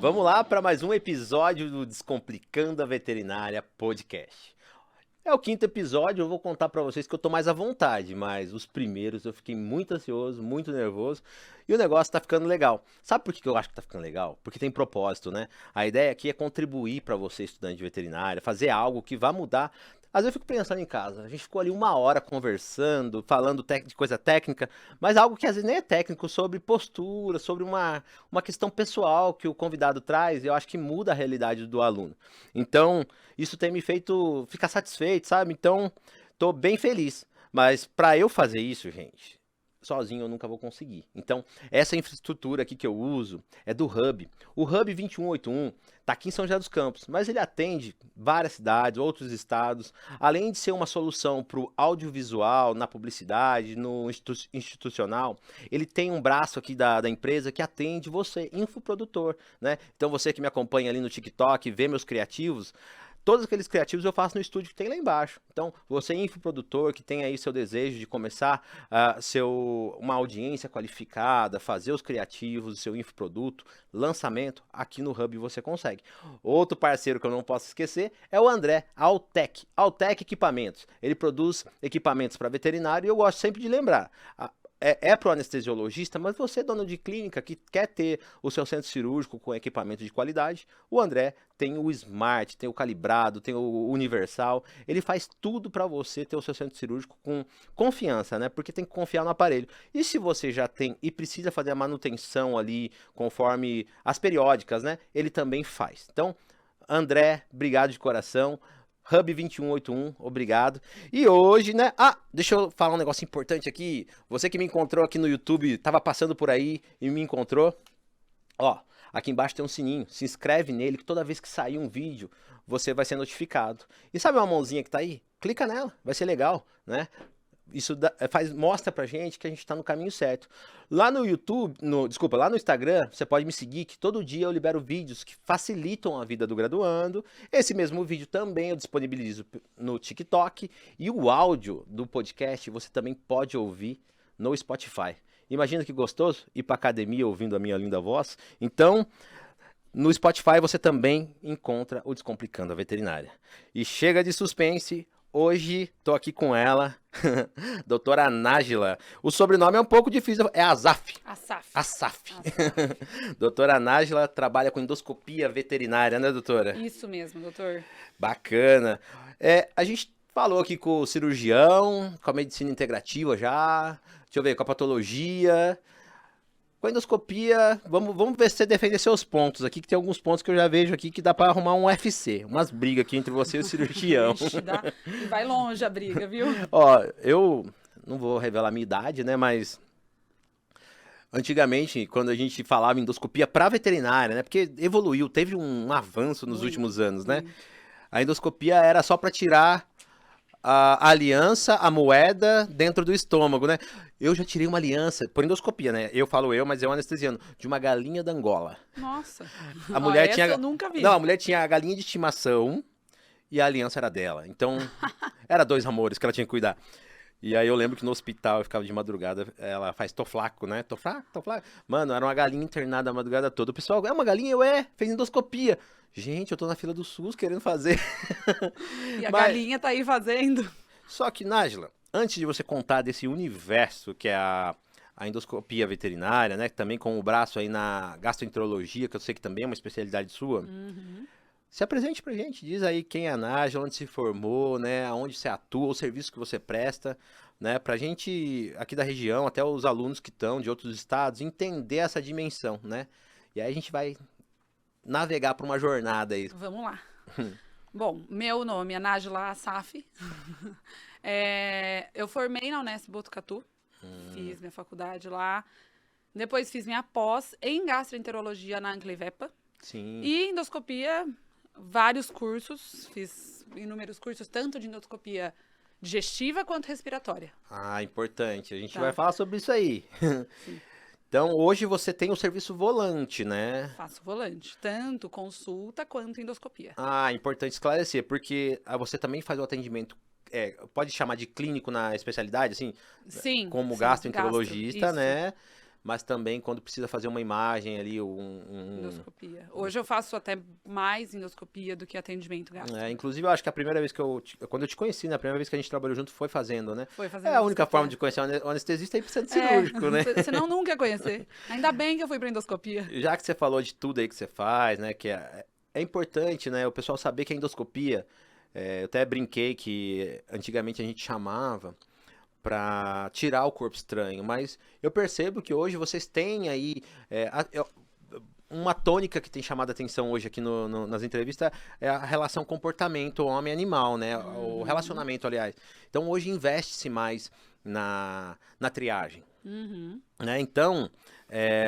Vamos lá para mais um episódio do Descomplicando a Veterinária Podcast. É o quinto episódio, eu vou contar para vocês que eu tô mais à vontade, mas os primeiros eu fiquei muito ansioso, muito nervoso e o negócio tá ficando legal. Sabe por que eu acho que tá ficando legal? Porque tem propósito, né? A ideia aqui é contribuir para você, estudante de veterinária, fazer algo que vá mudar. Às vezes eu fico pensando em casa, a gente ficou ali uma hora conversando, falando de coisa técnica, mas algo que às vezes nem é técnico, sobre postura, sobre uma questão pessoal que o convidado traz, eu acho que muda a realidade do aluno. Então, isso tem me feito ficar satisfeito, sabe? Então, tô bem feliz. Mas para eu fazer isso, gente, sozinho eu nunca vou conseguir. Então, essa infraestrutura aqui que eu uso é do Hub. O Hub 2181 está aqui em São José dos Campos, mas ele atende várias cidades, outros estados. Além de ser uma solução para o audiovisual, na publicidade, no institucional, ele tem um braço aqui da empresa que atende você, infoprodutor, né? Então, você que me acompanha ali no TikTok, vê meus criativos, todos aqueles criativos eu faço no estúdio que tem lá embaixo. Então, você infoprodutor que tem aí seu desejo de começar uma audiência qualificada, fazer os criativos, o seu infoproduto, lançamento, aqui no Hub você consegue. Outro parceiro que eu não posso esquecer é o André, Altec. Altec Equipamentos. Ele produz equipamentos para veterinário e eu gosto sempre de lembrar. É para o anestesiologista, mas você, dono de clínica, que quer ter o seu centro cirúrgico com equipamento de qualidade, o André tem o Smart, tem o calibrado, tem o universal, ele faz tudo para você ter o seu centro cirúrgico com confiança, né? Porque tem que confiar no aparelho. E se você já tem e precisa fazer a manutenção ali, conforme as periódicas, né? Ele também faz. Então, André, obrigado de coração. Hub 2181, obrigado. E hoje, né? Deixa eu falar um negócio importante aqui. Você que me encontrou aqui no YouTube, tava passando por aí e me encontrou. Ó, aqui embaixo tem um sininho. Se inscreve nele que toda vez que sair um vídeo, você vai ser notificado. E sabe uma mãozinha que tá aí? Clica nela, vai ser legal, né? Isso mostra pra gente que a gente tá no caminho certo. Lá no YouTube, lá no Instagram, você pode me seguir que todo dia eu libero vídeos que facilitam a vida do graduando. Esse mesmo vídeo também eu disponibilizo no TikTok e o áudio do podcast você também pode ouvir no Spotify. Imagina que gostoso ir pra academia ouvindo a minha linda voz. Então, no Spotify você também encontra o Descomplicando a Veterinária. E chega de suspense. Hoje tô aqui com ela, doutora Nájila. O sobrenome é um pouco difícil, é Asaf. Asaf. Doutora Nájila trabalha com endoscopia veterinária, né, doutora? Isso mesmo, doutor. Bacana. A gente falou aqui com o cirurgião, com a medicina integrativa já, deixa eu ver, com a patologia. Com a endoscopia, vamos ver se você defende seus pontos aqui, que tem alguns pontos que eu já vejo aqui que dá pra arrumar um UFC, umas brigas aqui entre você e o cirurgião. Ixi, e vai longe a briga, viu? Ó, eu não vou revelar a minha idade, né, mas antigamente, quando a gente falava em endoscopia pra veterinária, né, porque evoluiu, teve um avanço nos últimos anos, né, a endoscopia era só pra tirar a aliança, a moeda dentro do estômago, né? Eu já tirei uma aliança, por endoscopia, né? Eu falo mas é um anestesiano, de uma galinha da Angola. Nossa. A mulher tinha... eu nunca vi. Não, a mulher tinha a galinha de estimação e a aliança era dela. Então, era dois amores que ela tinha que cuidar. E aí eu lembro que no hospital eu ficava de madrugada, ela faz toflaco, né? Toflaco. Mano, era uma galinha internada a madrugada toda. O pessoal, é uma galinha? Fez endoscopia. Gente, eu tô na fila do SUS querendo fazer. E a galinha tá aí fazendo. Só que, Nájila, antes de você contar desse universo que é a endoscopia veterinária, né? Também com o braço aí na gastroenterologia, que eu sei que também é uma especialidade sua. Se apresente pra gente, diz aí quem é a Nájila, onde se formou, né? Aonde você atua, o serviço que você presta, né? Pra gente aqui da região, até os alunos que estão de outros estados, entender essa dimensão, né? E aí a gente vai navegar por uma jornada aí. Vamos lá. Bom, meu nome é Nájila Asaf. Eu formei na Unesp Botucatu, fiz minha faculdade lá. Depois fiz minha pós em gastroenterologia na Anclivepa. Sim. E endoscopia, vários cursos, fiz inúmeros cursos, tanto de endoscopia digestiva quanto respiratória. Importante. A gente vai falar sobre isso aí. Sim. Então, hoje você tem o serviço volante, né? Faço volante, tanto consulta quanto endoscopia. Importante esclarecer, porque você também faz o atendimento, pode chamar de clínico na especialidade, assim? Sim. Como sim, gastroenterologista, né? mas também quando precisa fazer uma imagem ali, Endoscopia. Hoje eu faço até mais endoscopia do que atendimento gástrico. Inclusive, eu acho que a primeira vez quando eu te conheci, né, a primeira vez que a gente trabalhou junto foi fazendo, né? Foi fazendo É a única endoscopia. forma de conhecer o anestesista é ir pro centro cirúrgico, né? Senão nunca ia conhecer. Ainda bem que eu fui pra endoscopia. Já que você falou de tudo aí que você faz, né, que é importante, né, o pessoal saber que a endoscopia, eu até brinquei que antigamente a gente chamava para tirar o corpo estranho, mas eu percebo que hoje vocês têm aí uma tônica que tem chamado a atenção hoje aqui nas entrevistas é a relação comportamento homem-animal, né? O relacionamento, aliás. Então hoje investe-se mais na triagem. Né? Então,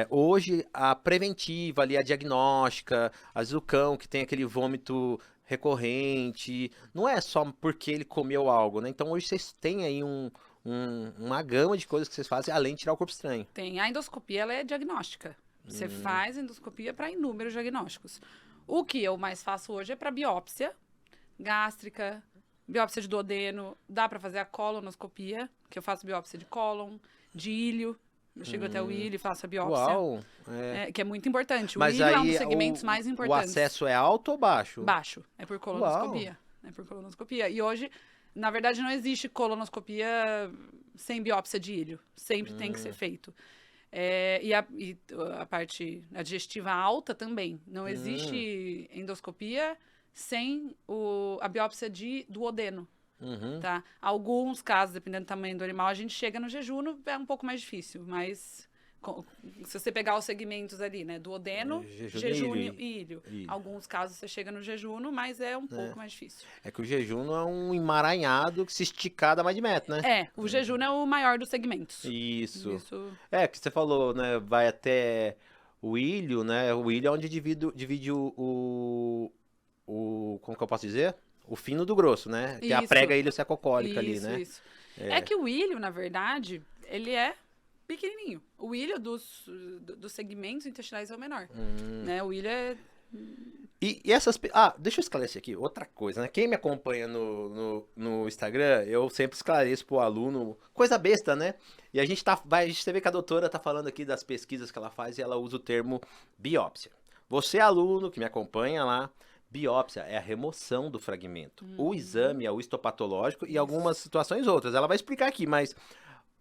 hoje a preventiva ali, a diagnóstica, às vezes o cão que tem aquele vômito recorrente, não é só porque ele comeu algo, né? Então hoje vocês têm aí uma gama de coisas que vocês fazem além de tirar o corpo estranho. Tem. A endoscopia, ela é diagnóstica. Você faz endoscopia para inúmeros diagnósticos. O que eu mais faço hoje é para biópsia gástrica, biópsia de duodeno, dá para fazer a colonoscopia, que eu faço biópsia de cólon, de ilho. Eu chego até o ilho e faço a biópsia. Uau! Que é muito importante. O Mas ilho é um aí dos segmentos mais o importantes. acesso é alto ou baixo? Baixo. É por colonoscopia. É por colonoscopia. E hoje, na verdade, não existe colonoscopia sem biópsia de ilho. Sempre tem que ser feito. E a parte digestiva alta também. Não existe endoscopia sem a biópsia de duodeno. Tá? Alguns casos, dependendo do tamanho do animal, a gente chega no jejum, é um pouco mais difícil, mas se você pegar os segmentos ali, né, duodeno, jejum e ilho. Alguns casos você chega no jejum, mas é um pouco mais difícil. É que o jejum é um emaranhado que se esticar dá mais de metro, né? O jejum é o maior dos segmentos. Isso. Que você falou, né, vai até o ilho, né, o ilho é onde divide como que eu posso dizer? O fino do grosso, né? Que é a prega ilho-secocólica ali, né? Isso. É que o ilho, na verdade, ele é pequenininho. O ilho dos segmentos intestinais é o menor. Né? O ilho é... E essas... deixa eu esclarecer aqui. Outra coisa, né? Quem me acompanha no Instagram, eu sempre esclareço pro aluno... Coisa besta, né? E a gente vê que a doutora tá falando aqui das pesquisas que ela faz e ela usa o termo biópsia. Você, aluno, que me acompanha lá... Biópsia é a remoção do fragmento. O exame é o histopatológico e algumas situações outras. Ela vai explicar aqui, mas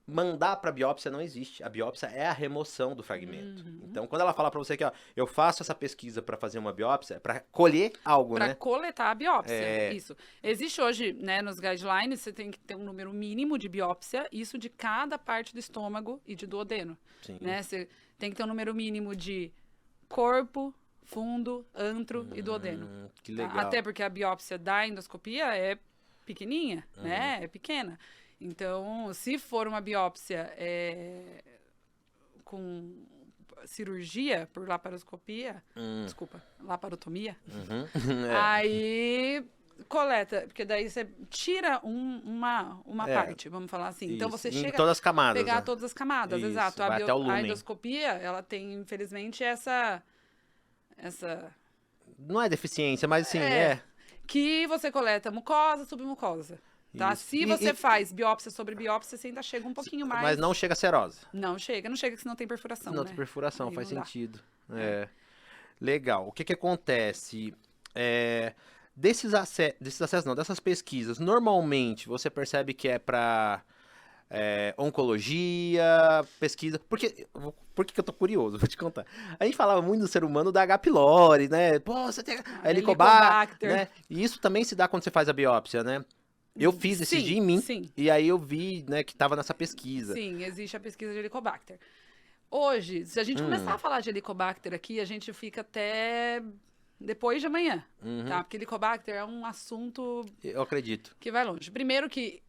mandar para biópsia não existe. A biópsia é a remoção do fragmento. Então, quando ela fala para você que eu faço essa pesquisa para fazer uma biópsia, é para colher algo, né? Para coletar a biópsia, isso. Existe hoje, né, nos guidelines, você tem que ter um número mínimo de biópsia, isso de cada parte do estômago e de duodeno. Sim. Né? Você tem que ter um número mínimo de corpo, fundo, antro e duodeno. Que legal. Tá? Até porque a biópsia da endoscopia é pequenininha, né? É pequena. Então, se for uma biópsia com cirurgia por laparoscopia, desculpa, laparotomia, aí coleta, porque daí você tira uma parte, vamos falar assim. Isso. Então você em chega todas as camadas, pegar né? todas as camadas, Isso, exato. vai até o A lúmen. endoscopia, ela tem, infelizmente, essa Não é deficiência, mas assim, que você coleta mucosa, submucosa. Tá? Isso. Se você faz biópsia sobre biópsia, você ainda chega um pouquinho mais. Mas não chega a serosa. Não chega que senão tem perfuração. Não né? tem perfuração, Aí faz não dá. sentido. Legal. O que acontece? Dessas pesquisas, normalmente você percebe que é para oncologia, pesquisa. Por que eu tô curioso? Vou te contar. A gente falava muito do ser humano da H. pylori, né? Pô, você tem Helicobacter, né? E isso também se dá quando você faz a biópsia, né? Eu fiz esse dia em mim, e aí eu vi, né, que tava nessa pesquisa. Sim, existe a pesquisa de Helicobacter. Hoje, se a gente começar a falar de Helicobacter aqui, a gente fica até depois de amanhã, tá? Porque Helicobacter é um assunto... Eu acredito. Que vai longe. Primeiro que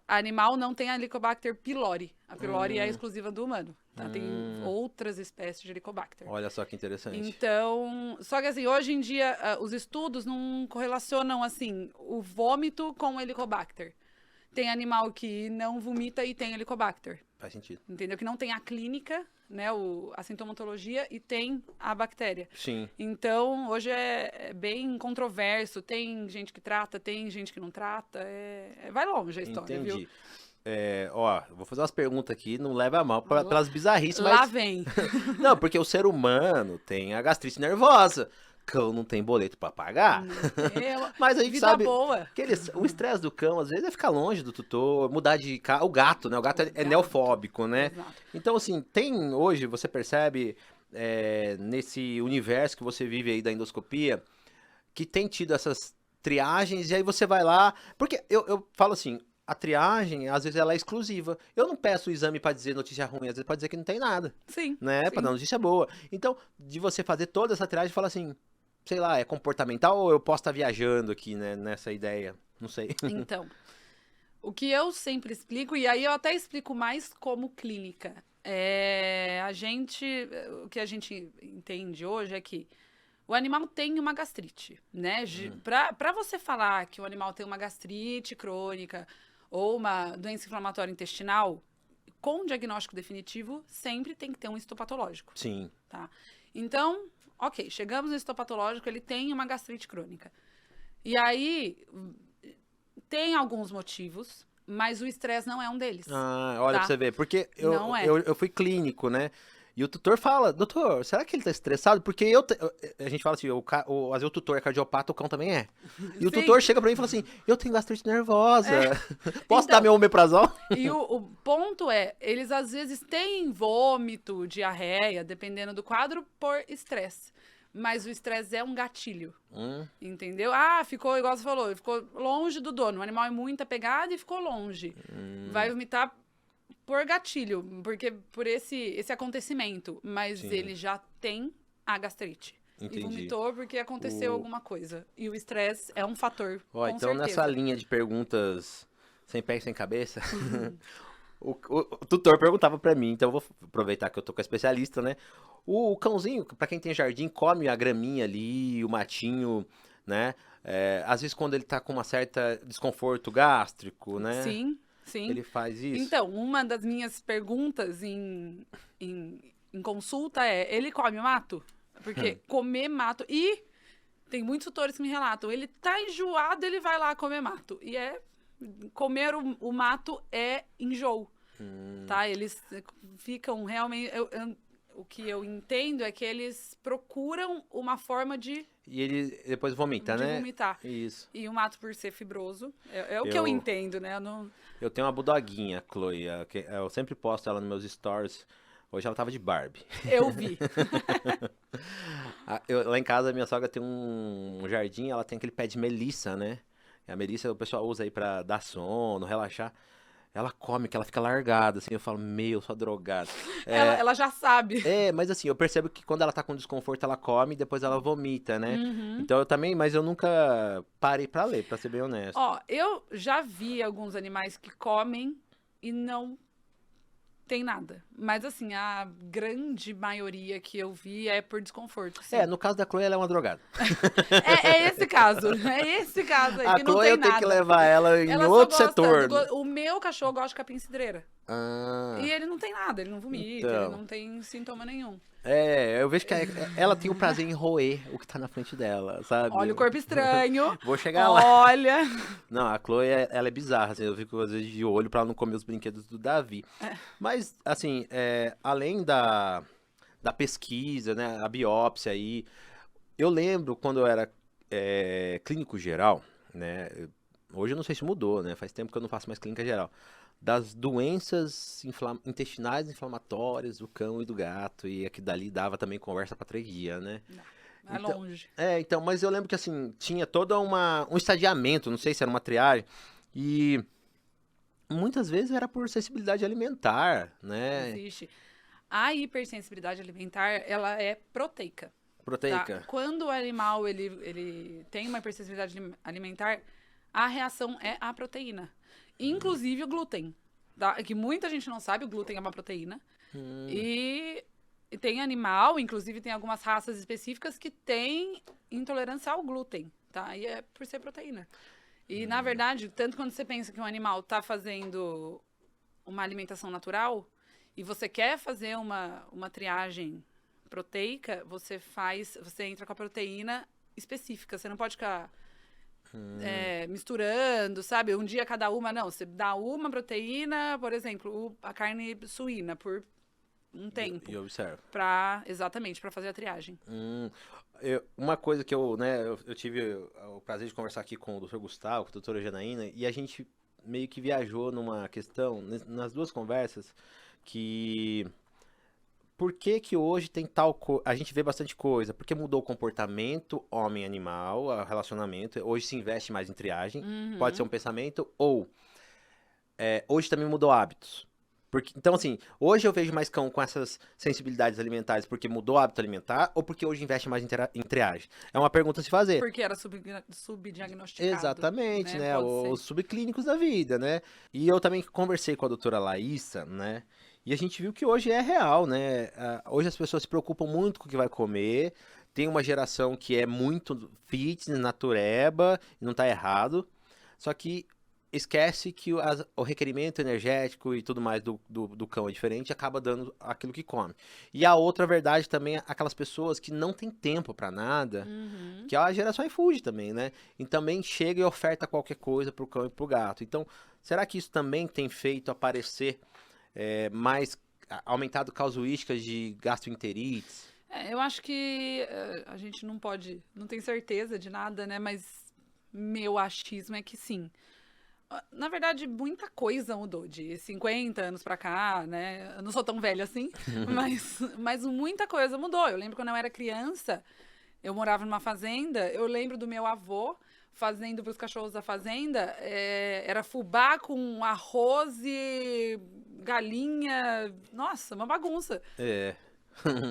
animal não tem a Helicobacter pylori. A pylori é exclusiva do humano. Tá? Tem outras espécies de Helicobacter. Olha só que interessante. Então, só que assim, hoje em dia, os estudos não correlacionam, assim, o vômito com o Helicobacter. Tem animal que não vomita e tem Helicobacter. Faz sentido. Entendeu? Que não tem a clínica, né, a sintomatologia e tem a bactéria. Sim. Então, hoje é bem controverso. Tem gente que trata, tem gente que não trata. Vai longe a história, Entendi. viu? Ó, eu vou fazer umas perguntas aqui, não leva a mal pelas bizarrices, Lá mas... vem. Não, porque o ser humano tem a gastrite nervosa. Cão não tem boleto pra pagar. Mas a gente Vida sabe boa. que o estresse do cão, às vezes, é ficar longe do tutor, mudar de casa. O gato, né? O gato é neofóbico, né? Exato. Então, assim, tem hoje, você percebe, nesse universo que você vive aí da endoscopia, que tem tido essas triagens, e aí você vai lá. Porque eu falo assim, a triagem, às vezes, ela é exclusiva. Eu não peço o exame pra dizer notícia ruim, às vezes pra dizer que não tem nada. Sim. Né? Sim. Pra dar notícia boa. Então, de você fazer toda essa triagem, fala assim, sei lá, é comportamental ou eu posso estar viajando aqui, né, nessa ideia? Não sei. Então, o que eu sempre explico, e aí eu até explico mais como clínica, o que a gente entende hoje é que o animal tem uma gastrite, né? Para você falar que o animal tem uma gastrite crônica ou uma doença inflamatória intestinal, com diagnóstico definitivo, sempre tem que ter um histopatológico. Sim. Tá? Então, ok, chegamos no histopatológico, ele tem uma gastrite crônica. E aí, tem alguns motivos, mas o estresse não é um deles. Ah, olha tá? pra você ver, porque Não é. eu fui clínico, né? E o tutor fala, doutor, será que ele tá estressado? Porque a gente fala assim, às vezes o tutor é cardiopata, o cão também é. E o Sim. tutor chega pra mim e fala assim, eu tenho gastrite nervosa, posso Então, dar meu omeprazol? E o ponto é, eles às vezes têm vômito, diarreia, dependendo do quadro, por estresse. Mas o estresse é um gatilho, entendeu? Ah, ficou, igual você falou, ficou longe do dono. O animal é muito apegado e ficou longe. Vai vomitar por gatilho, porque por esse acontecimento. Mas Sim. ele já tem a gastrite. Entendi. E vomitou porque aconteceu alguma coisa. E o estresse é um fator, Ó, com então certeza. nessa linha de perguntas sem pé e sem cabeça, o tutor perguntava pra mim, então eu vou aproveitar que eu tô com a especialista, né? O cãozinho, pra quem tem jardim, come a graminha ali, o matinho, né? Às vezes quando ele tá com uma certa desconforto gástrico, né? Sim, sim. Ele faz isso. Então, uma das minhas perguntas em consulta é, ele come mato? Porque comer mato... E tem muitos tutores que me relatam, ele tá enjoado, ele vai lá comer mato. E comer o mato é enjoo, tá? Eles ficam realmente... o que eu entendo é que eles procuram uma forma de... E ele depois vomita, né? vomitar. Isso. E o mato, por ser fibroso, é o que eu entendo, né? Eu tenho uma budoguinha, Chloe, eu sempre posto ela nos meus stories. Hoje ela tava de Barbie. Eu vi. Lá em casa, minha sogra tem um jardim, ela tem aquele pé de melissa, né? E a melissa o pessoal usa aí pra dar sono, relaxar. Ela come, que ela fica largada, assim, eu falo, sua drogada. Ela já sabe. Mas assim, eu percebo que quando ela tá com desconforto, ela come e depois ela vomita, né? Então eu também, mas eu nunca parei pra ler, pra ser bem honesto. Ó, eu já vi alguns animais que comem e não tem nada. Mas assim, a grande maioria que eu vi é por desconforto. Sim. No caso da Chloe, ela é uma drogada. É esse caso. É esse caso aí, A que não Chloe tem eu tenho nada. que levar ela em Ela só outro gosta setor. O meu cachorro gosta de capim-cidreira. Ah, E ele não tem nada, ele não vomita, Então. ele não tem sintoma nenhum. eu vejo que ela tem o prazer em roer o que tá na frente dela, sabe? Olha o corpo estranho. Vou chegar lá. Olha. Não, a Chloe, ela é bizarra, assim, eu fico às vezes de olho pra ela não comer os brinquedos do Davi. Mas, assim, além da pesquisa, né, a biópsia aí, eu lembro quando eu era clínico geral, né, hoje eu não sei se mudou, né, faz tempo que eu não faço mais clínica geral, das doenças intestinais inflamatórias do cão e do gato, e aqui dali dava também conversa pra 3 dias, né? Vai longe. Então, mas eu lembro que assim, tinha todo um estadiamento, não sei se era uma triagem, e muitas vezes era por sensibilidade alimentar, né? Existe. A hipersensibilidade alimentar, ela é proteica. Proteica. Tá? Quando o animal ele tem uma hipersensibilidade alimentar, a reação é a proteína. Inclusive o glúten. Tá? Que muita gente não sabe, o glúten é uma proteína. E tem animal, inclusive tem algumas raças específicas que têm intolerância ao glúten. Tá? E é por ser proteína. E, na verdade, tanto quando você pensa que um animal está fazendo uma alimentação natural e você quer fazer uma triagem proteica, você entra com a proteína específica. Você não pode ficar misturando, sabe? Um dia cada uma, não. Você dá uma proteína, por exemplo, a carne suína por um tempo. E observa. Exatamente, para fazer a triagem. Uma coisa que eu tive o prazer de conversar aqui com o Dr. Gustavo, com a doutora Janaína, e a gente meio que viajou numa questão, nas duas conversas, que por que hoje tem a gente vê bastante coisa, porque mudou o comportamento homem-animal, o relacionamento, hoje se investe mais em triagem, pode ser um pensamento, ou hoje também mudou hábitos. Então, assim, hoje eu vejo mais cão com essas sensibilidades alimentares porque mudou o hábito alimentar ou porque hoje investe mais em triagem? É uma pergunta a se fazer. Porque era subdiagnosticado. Exatamente, né? Os subclínicos da vida, né? E eu também conversei com a doutora Laísa, né? E a gente viu que hoje é real, né? Hoje as pessoas se preocupam muito com o que vai comer. Tem uma geração que é muito fitness, natureba, e não tá errado. Só que esquece que o requerimento energético e tudo mais do cão é diferente, acaba dando aquilo que come. E a outra verdade também é aquelas pessoas que não tem tempo pra nada, que é a geração iFood também, né? E também chega e oferta qualquer coisa pro cão e pro gato. Então, será que isso também tem feito aparecer aumentado casuísticas de gastroenterites? Eu acho que a gente não tem certeza de nada, né? Mas meu achismo é que sim. Na verdade, muita coisa mudou de 50 anos pra cá, né? Eu não sou tão velha assim, mas muita coisa mudou. Eu lembro quando eu era criança, eu morava numa fazenda, eu lembro do meu avô fazendo para os cachorros da fazenda, era fubá com arroz e galinha, nossa, uma bagunça.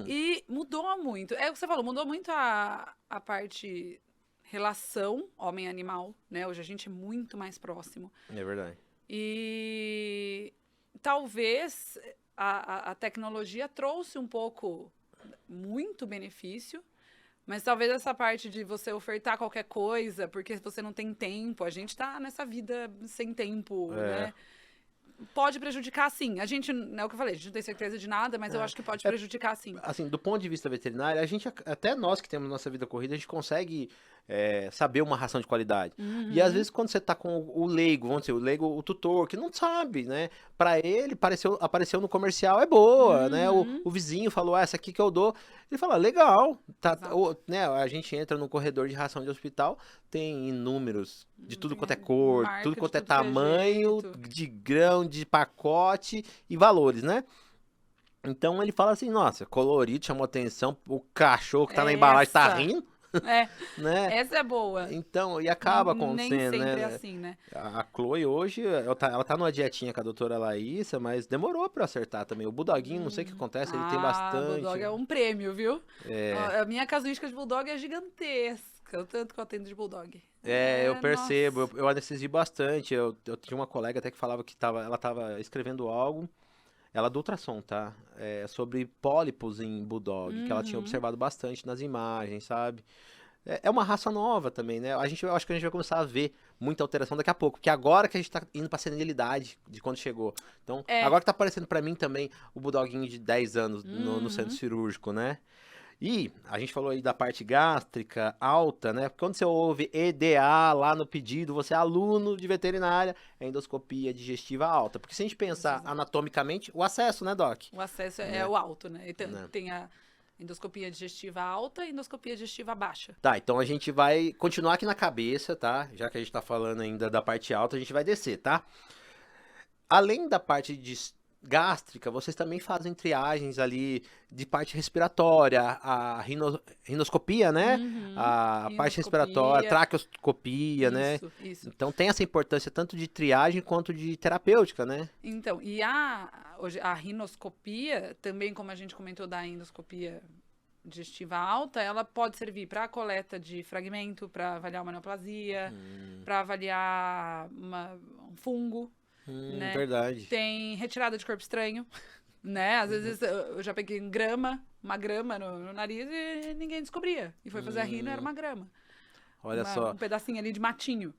E mudou muito. É o que você falou, mudou muito a parte relação homem-animal, né? Hoje a gente é muito mais próximo. É verdade. E talvez a tecnologia trouxe um pouco, muito benefício, mas talvez essa parte de você ofertar qualquer coisa, porque você não tem tempo, a gente tá nessa vida sem tempo, né? Pode prejudicar, sim. A gente, é o que eu falei, a gente não tem certeza de nada, mas eu acho que pode prejudicar, sim. Assim, do ponto de vista veterinário, até nós que temos nossa vida corrida, a gente consegue saber uma ração de qualidade. E às vezes quando você tá com o leigo, vamos dizer, o tutor, que não sabe, né? Pra ele, apareceu no comercial, é boa, né? O vizinho falou, essa aqui que eu dou. Ele fala, legal. Né? A gente entra no corredor de ração de hospital, tem inúmeros de tudo quanto é cor, tudo quanto é tamanho, de grão, de pacote e valores, né? Então ele fala assim, nossa, colorido, chamou atenção, o cachorro que tá na embalagem tá rindo. Né? Essa é boa. Então, e acaba acontecendo, nem sempre né? É assim, né? A Chloe hoje, ela tá numa dietinha com a doutora Laísa, mas demorou pra acertar também. O Bulldoguinho, não sei o que acontece, ele tem bastante. O Bulldog é um prêmio, viu? A minha casuística de Bulldog é gigantesca, o tanto que eu atendo de Bulldog. Eu percebo, eu anestesio bastante. Eu tinha uma colega até que falava que ela tava escrevendo algo, ela do ultrassom, tá? Sobre pólipos em Bulldog, que ela tinha observado bastante nas imagens, sabe? É uma raça nova também, né? Eu acho que a gente vai começar a ver muita alteração daqui a pouco, porque agora que a gente tá indo pra senilidade de quando chegou. Então, agora que tá aparecendo pra mim também o Bulldoguinho de 10 anos no centro cirúrgico, né? E a gente falou aí da parte gástrica alta, né? Quando você ouve EDA lá no pedido, você é aluno de veterinária, é endoscopia digestiva alta. Porque se a gente pensar anatomicamente, o acesso, né, Doc? O acesso é o alto, né? Então, tem a endoscopia digestiva alta e endoscopia digestiva baixa. Tá, então a gente vai continuar aqui na cabeça, tá? Já que a gente tá falando ainda da parte alta, a gente vai descer, tá? Além da parte gástrica, vocês também fazem triagens ali de parte respiratória, a rinoscopia, né? A parte respiratória, traqueoscopia, né? Isso. Então tem essa importância tanto de triagem quanto de terapêutica, né? Então, e hoje, a rinoscopia, também como a gente comentou da endoscopia digestiva alta, ela pode servir para coleta de fragmento, para avaliar uma neoplasia, para avaliar um fungo. Né? Verdade. Tem retirada de corpo estranho, né? Às vezes eu já peguei uma grama no nariz e ninguém descobria. E foi fazer a rino, era uma grama. Olha só. Um pedacinho ali de matinho.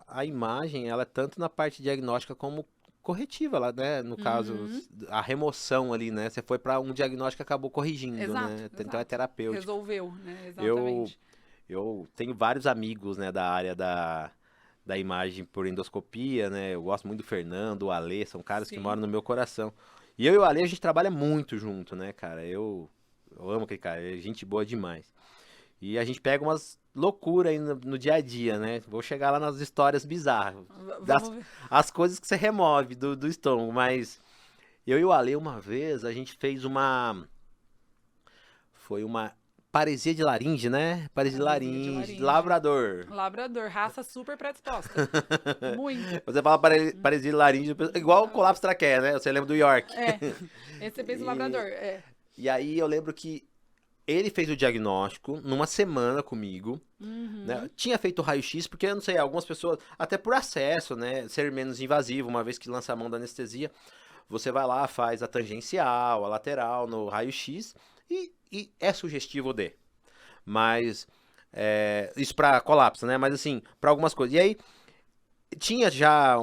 A imagem, ela é tanto na parte diagnóstica como corretiva, lá, né? No caso, a remoção ali, né? Você foi para um diagnóstico e acabou corrigindo, exato, né? Exato. Então é terapêutico. Resolveu, né? Exatamente. eu tenho vários amigos, né, da área da imagem por endoscopia, né? Eu gosto muito do Fernando, o Alê, são caras que Sim. moram no meu coração. E eu e o Alê, a gente trabalha muito junto, né, cara? Eu amo aquele cara, é gente boa demais. E a gente pega umas loucuras aí no dia a dia, né? Vou chegar lá nas histórias bizarras, Vamos ver. as coisas que você remove do estômago, mas eu e o Ale, uma vez, a gente fez foi uma paresia de laringe, né? Paresia de Paresia de laringe, laringe. labrador. Labrador, raça super predisposta. Muito. Você fala paresia de laringe, igual o colapso traqueia, né? Você lembra do York. É. Esse você pensa E- no labrador. É. E aí eu lembro que ele fez o diagnóstico numa semana comigo, né? Tinha feito o raio-x, porque eu não sei, algumas pessoas, até por acesso, né? Ser menos invasivo, uma vez que lança a mão da anestesia, você vai lá, faz a tangencial, a lateral no raio-x e é sugestivo de. Mas, isso pra colapso, né? Mas assim, pra algumas coisas. E aí, tinha já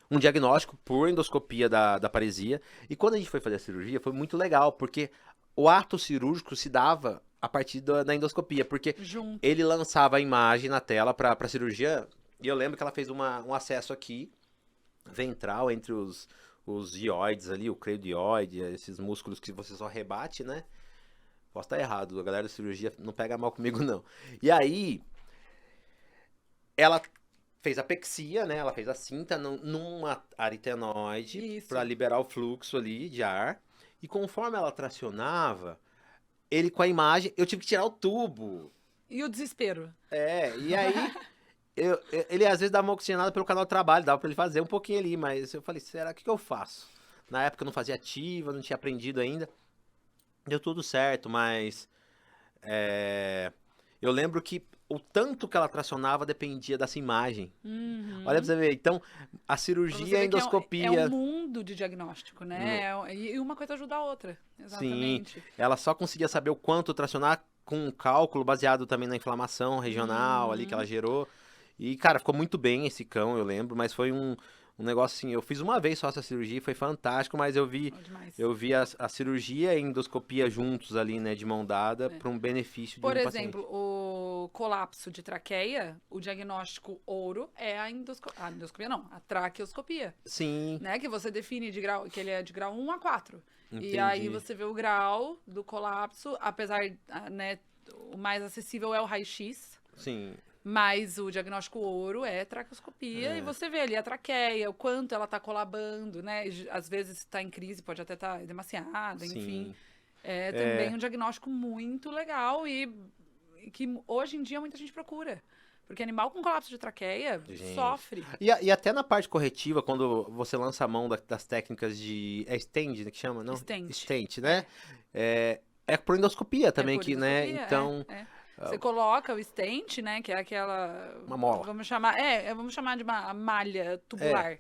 um diagnóstico por endoscopia da paresia. E quando a gente foi fazer a cirurgia, foi muito legal, porque o ato cirúrgico se dava a partir da endoscopia, porque Junto. ele lançava a imagem na tela pra cirurgia. E eu lembro que ela fez um acesso aqui, ventral, entre os ióides ali, o creioide, esses músculos que você só rebate, né? Posso estar errado, a galera da cirurgia não pega mal comigo, não. E aí, ela fez a pexia, né? Ela fez a cinta numa aritenoide Isso. para liberar o fluxo ali de ar. E conforme ela tracionava, ele com a imagem, eu tive que tirar o tubo. E o desespero. E aí ele às vezes dava uma oxigenada pelo canal de trabalho, dava pra ele fazer um pouquinho ali, mas eu falei, será que eu faço? Na época eu não fazia ativa, não tinha aprendido ainda. Deu tudo certo, mas eu lembro que o tanto que ela tracionava dependia dessa imagem. Olha pra você ver. Então, a Pra você cirurgia, a ver que endoscopia. é um mundo de diagnóstico, né? E uma coisa ajuda a outra. Exatamente. Ela só conseguia saber o quanto tracionar com um cálculo baseado também na inflamação regional ali que ela gerou. E, cara, ficou muito bem esse cão, eu lembro, mas foi um negócio assim. Eu fiz uma vez só essa cirurgia, foi fantástico, mas eu vi. Bom demais. Eu vi a cirurgia e a endoscopia juntos ali, né, de mão dada, para um benefício Por de um exemplo, o colapso de traqueia, o diagnóstico ouro é a endoscopia. A endoscopia não, a traqueoscopia. paciente. Sim, Né? Que você define de grau, que ele é de grau 1 a 4. entendi. E aí você vê o grau do colapso, apesar, né, o mais acessível é o raio-x, Sim, mas o diagnóstico ouro é traqueoscopia e você vê ali a traqueia, o quanto ela tá colabando, né? E, às vezes está em crise, pode até estar demasiada, enfim. sim. É também um diagnóstico muito legal e que hoje em dia muita gente procura. Porque animal com colapso de traqueia Gente. sofre. E até na parte corretiva, quando você lança a mão das técnicas de. É stent, né, que chama? Não? Stent. Stent, né? É por endoscopia também, por que, né? endoscopia, Então. Você coloca o stent, né, que é aquela... Uma mola. Vamos chamar de uma malha tubular,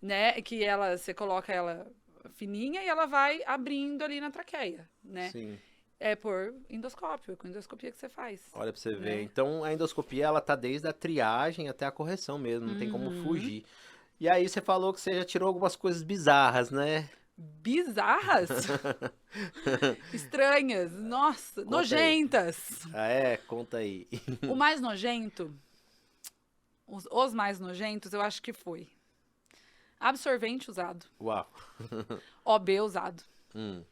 né, que você coloca ela fininha e ela vai abrindo ali na traqueia, né? Sim. É por endoscópio, é com endoscopia que você faz. Olha pra você ver. Né? Então a endoscopia, ela tá desde a triagem até a correção mesmo, não tem como fugir. E aí você falou que você já tirou algumas coisas bizarras, né? Bizarras? Estranhas, nossa, Conta aí. nojentas. Conta aí. O mais nojento, os mais nojentos, eu acho que foi absorvente usado, Uau. OB usado, Hum.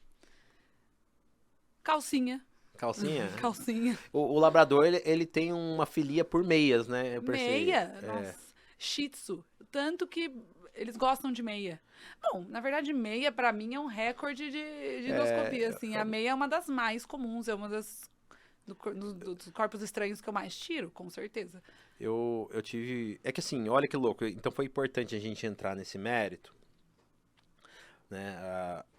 calcinha, Calcinha? calcinha, O labrador, ele tem uma filia por meias, né? Eu percebi. meia, nossa, shih tzu, tanto que eles gostam de meia. Bom, na verdade, meia pra mim é um recorde de endoscopia, assim, a meia é uma das mais comuns, é uma das dos corpos estranhos que eu mais tiro, com certeza. Eu tive. É que assim, olha que louco. Então foi importante a gente entrar nesse mérito. Né?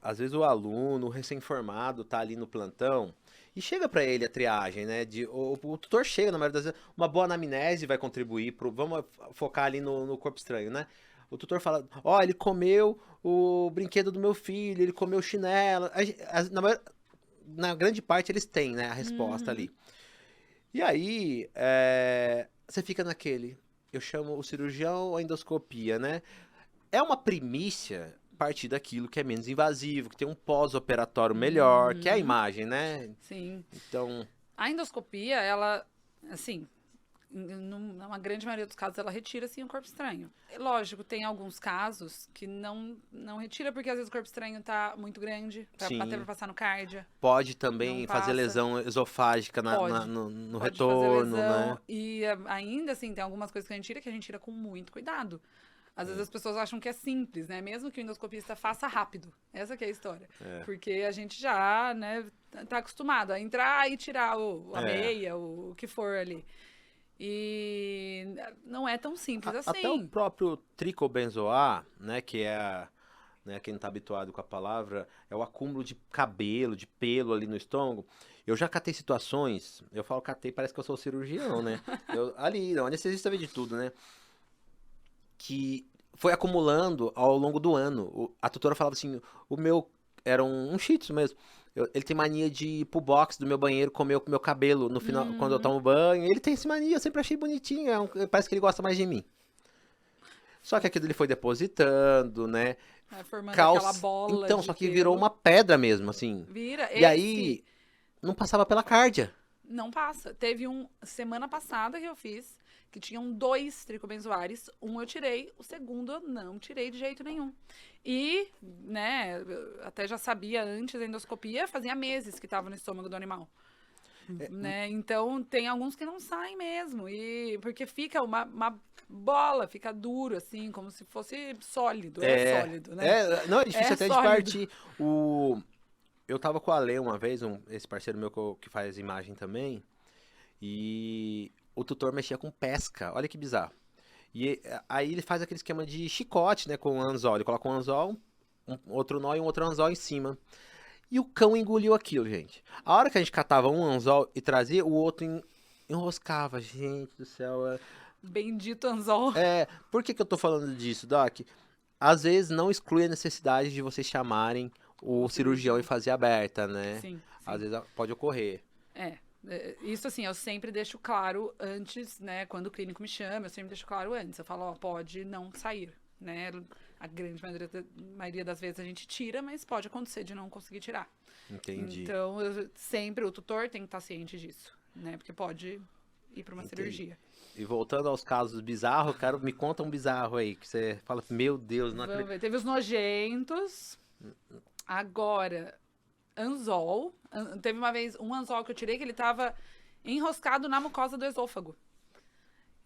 Às vezes o aluno, o recém-formado, tá ali no plantão e chega pra ele a triagem, né? O tutor chega, na maioria das vezes, uma boa anamnese vai contribuir pro. Vamos focar ali no corpo estranho, né? O tutor fala: ó, ele comeu o brinquedo do meu filho, ele comeu o chinelo. Na grande parte eles têm, né, a resposta ali. E aí, você fica naquele. Eu chamo o cirurgião a endoscopia, né? É uma primícia partir daquilo que é menos invasivo, que tem um pós-operatório melhor, que é a imagem, né? Sim. Então, A endoscopia, ela, assim, na grande maioria dos casos, ela retira, sim, o corpo estranho. Lógico, tem alguns casos que não retira, porque às vezes o corpo estranho tá muito grande, até pra passar no cardia. Pode também fazer lesão esofágica no pode retorno, fazer lesão, né? E ainda assim, tem algumas coisas que a gente tira com muito cuidado. Às vezes as pessoas acham que é simples, né? Mesmo que o endoscopista faça rápido. Essa que é a história. Porque a gente já, né, tá acostumado a entrar e tirar a meia, o que for ali. E não é tão simples assim. Até o próprio tricobenzoar, né, que é, né, quem não tá habituado com a palavra, é o acúmulo de cabelo, de pelo ali no estômago. Eu já catei situações, eu falo catei, parece que eu sou cirurgião, né? O anestesista vê de tudo, né? Que foi acumulando ao longo do ano. A tutora falava assim, o meu era um shih tzu mesmo. Ele tem mania de ir pro box do meu banheiro comer o meu cabelo no final, quando eu tomo banho. Ele tem essa mania, eu sempre achei bonitinho. Parece que ele gosta mais de mim. Só que aquilo ele foi depositando, né? Formando aquela bola. Então, só que virou uma pedra mesmo, assim. E aí, não passava pela cárdia. Não passa. Teve semana passada que eu fiz, que tinham 2 tricobenzoares. Um eu tirei, o segundo eu não tirei de jeito nenhum. E, né, eu até já sabia antes da endoscopia, fazia meses que estava no estômago do animal. Né? Então, tem alguns que não saem mesmo. Porque fica uma bola, fica duro, assim, como se fosse sólido. É sólido, né? Não, é difícil até sólido. de partir. Eu tava com a Ale uma vez, esse parceiro meu que faz imagem também, e o tutor mexia com pesca, olha que bizarro. E aí ele faz aquele esquema de chicote, né, com anzol. Ele coloca um anzol, outro nó e um outro anzol em cima. E o cão engoliu aquilo, gente. A hora que a gente catava um anzol e trazia, o outro enroscava. Gente do céu. Bendito anzol. Por que eu tô falando disso, Doc? Às vezes não exclui a necessidade de vocês chamarem o cirurgião e fazer aberta, né? Sim. Às vezes pode ocorrer. Isso assim, eu sempre deixo claro antes, né? Quando o clínico me chama, eu sempre deixo claro antes. Eu falo, pode não sair, né? A grande maioria das vezes a gente tira, mas pode acontecer de não conseguir tirar. Entendi. Então, sempre o tutor tem que estar ciente disso, né? Porque pode ir para uma cirurgia. E voltando aos casos bizarros, me conta um bizarro aí, que você fala, meu Deus, não acredito. Vamos ver, teve os nojentos. Agora, anzol. Teve uma vez um anzol que eu tirei que ele tava enroscado na mucosa do esôfago.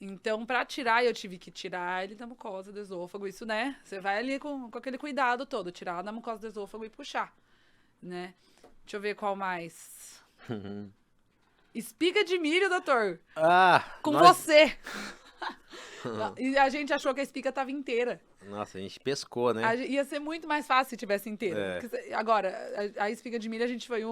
Então, pra tirar, eu tive que tirar ele da mucosa do esôfago. Isso, né? Você vai ali com aquele cuidado todo, tirar da mucosa do esôfago e puxar, né? Deixa eu ver qual mais. Espiga de milho, doutor. Com você. E a gente achou que a espiga tava inteira. Nossa, a gente pescou, né? Ia ser muito mais fácil se tivesse inteira. Agora, a espiga de milho a gente foi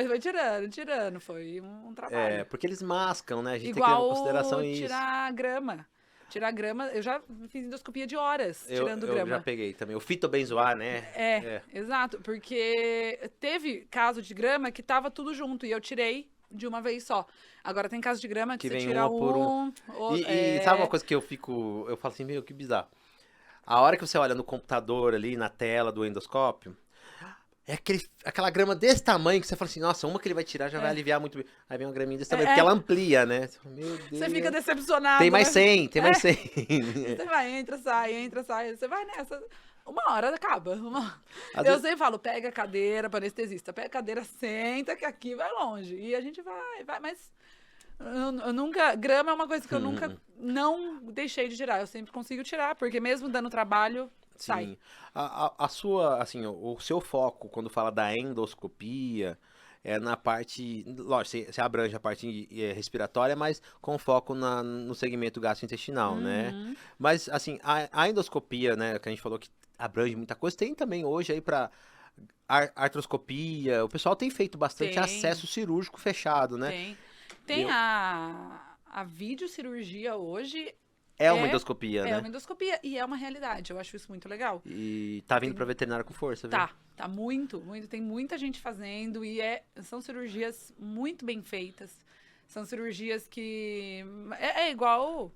foi tirando. Foi um trabalho. Porque eles mascam, né? A gente Igual tem que ter em consideração isso. Tirar grama. Eu já fiz endoscopia de horas tirando grama. Eu já peguei também. O fitobenzoar, né? Exato. Porque teve caso de grama que tava tudo junto e eu tirei de uma vez só. Agora tem caso de grama que você tira por um. E sabe uma coisa que eu falo assim, meu, que bizarro. A hora que você olha no computador ali, na tela do endoscópio, é aquela grama desse tamanho que você fala assim, nossa, uma que ele vai tirar já vai aliviar muito bem. Aí vem uma graminha desse tamanho, porque ela amplia, né? Você fala, meu Deus. Você fica decepcionado. Tem mais 100, tem mais 100. Você vai, entra, sai. Você vai nessa. Uma hora acaba. Eu sempre falo, pega a cadeira para anestesista, pega a cadeira, senta que aqui vai longe. E a gente vai, mas eu nunca, grama é uma coisa que eu nunca não deixei de tirar. Eu sempre consigo tirar, porque mesmo dando trabalho, sai. A sua, assim, o seu foco quando fala da endoscopia é na parte, lógico, você abrange a parte respiratória, mas com foco no segmento gastrointestinal, né? Mas, assim, a endoscopia, né, que a gente falou que abrange muita coisa, tem também hoje aí para artroscopia, o pessoal tem feito bastante acesso cirúrgico fechado, né? Tem a videocirurgia hoje. É uma endoscopia, né? É uma endoscopia e é uma realidade, eu acho isso muito legal. E tá vindo pra veterinária com força, viu? Tá muito. Tem muita gente fazendo e são cirurgias muito bem feitas. São cirurgias que igual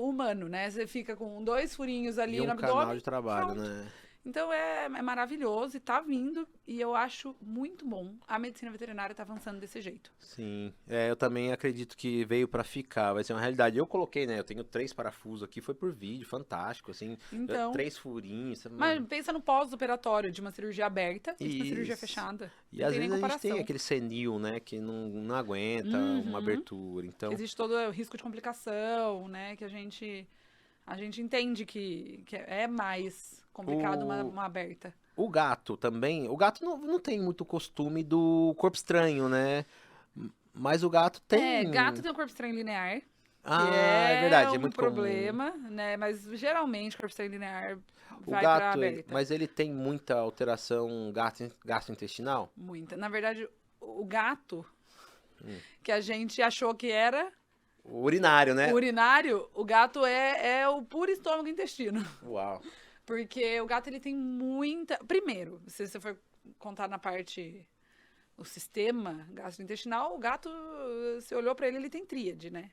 humano, né? Você fica com 2 furinhos ali no abdômen. Canal de trabalho, né? Então é maravilhoso e tá vindo, e eu acho muito bom. A medicina veterinária tá avançando desse jeito. Sim, eu também acredito que veio pra ficar, vai ser uma realidade. Eu coloquei, né? Eu tenho 3 parafusos aqui, foi por vídeo, fantástico, assim, Então, 3 furinhos, mas mano. pensa no pós-operatório de uma cirurgia aberta e de uma cirurgia Isso. fechada. E Não às tem nem vezes a gente tem comparação. aquele senil, né, que não aguenta uma Uhum. abertura, então... Existe todo o risco de complicação, né? Que a gente entende que é mais complicado O, uma aberta. o gato também, o gato não tem muito costume do corpo estranho, né? Mas o gato Gato tem... tem um corpo estranho linear, que Ah, é é verdade, é um muito comum. problema, né? Mas geralmente o corpo estranho linear O vai pra gato, aberta. mas ele tem muita alteração gastrointestinal? Muita. Na verdade, o gato, Hum. que a gente achou que era O urinário, o né? urinário, o gato é o puro estômago e intestino. Uau. Porque o gato, ele tem muita... Primeiro, se você for contar na parte... O sistema gastrointestinal, o gato, você olhou pra ele, ele tem tríade, né?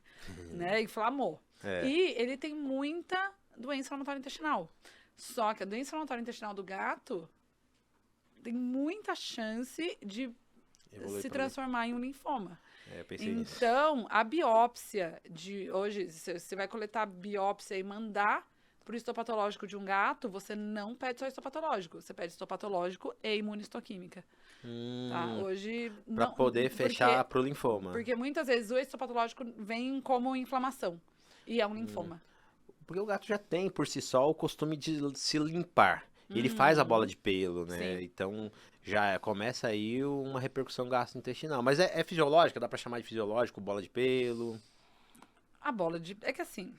Inflamou. É. E ele tem muita doença inflamatória intestinal. Só que a doença inflamatória intestinal do gato tem muita chance de Evolui se pra transformar em um linfoma. eu pensei nisso. Então, a biópsia de hoje, você vai coletar biópsia e mandar pro histopatológico de um gato, você não pede só histopatológico, você pede histopatológico e imunistoquímica. Tá? Hoje Pra não, poder fechar pro linfoma. porque muitas vezes o histopatológico vem como inflamação e é um linfoma. Porque o gato já tem por si só o costume de se limpar. E ele faz a bola de pelo, né? Sim. Então já começa aí uma repercussão gastrointestinal. Mas é fisiológica? Dá pra chamar de fisiológico, bola de pelo? A bola de... É que assim,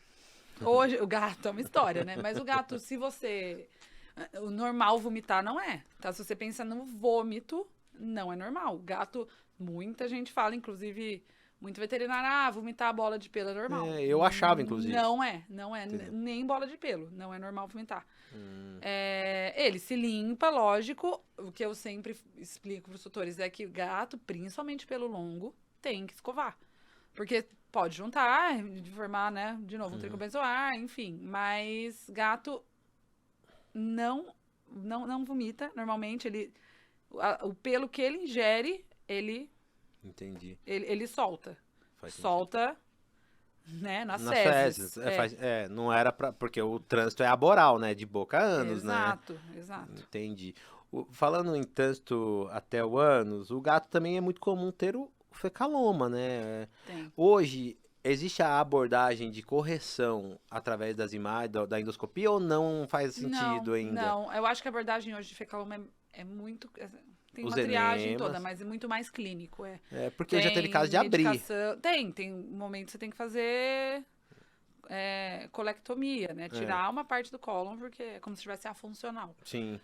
hoje o gato é uma história, né? Mas o gato, se você... O normal vomitar não é, tá? Se você pensa no vômito, não é normal. O gato, muita gente fala, inclusive... Muito veterinário, vomitar a bola de pelo é normal. Eu achava, inclusive. Não é Entendeu? nem bola de pelo, não é normal vomitar. Ele se limpa, lógico, o que eu sempre explico para os tutores é que o gato, principalmente pelo longo, tem que escovar. Porque pode juntar, formar, né, de novo, um tricobenzoar, enfim. Mas gato não vomita, normalmente o pelo que ele ingere, Entendi. ele solta. Faz sentido. Solta, né, nas Nas fezes. fezes. Não era pra. Porque o trânsito é aboral, né? De boca a ânus, né? Exato. Entendi. Falando em trânsito até o ânus, o gato também é muito comum ter o fecaloma, né? Tem. Hoje, existe a abordagem de correção através das imagens, da endoscopia, ou não faz sentido ainda? Não, eu acho que a abordagem hoje de fecaloma é muito... Tem Os uma triagem enemas. toda, mas é muito mais clínico, Porque já teve caso de abrir. Tem momento que você tem que fazer colectomia, né? Tirar uma parte do cólon, porque é como se tivesse a funcional. Sim.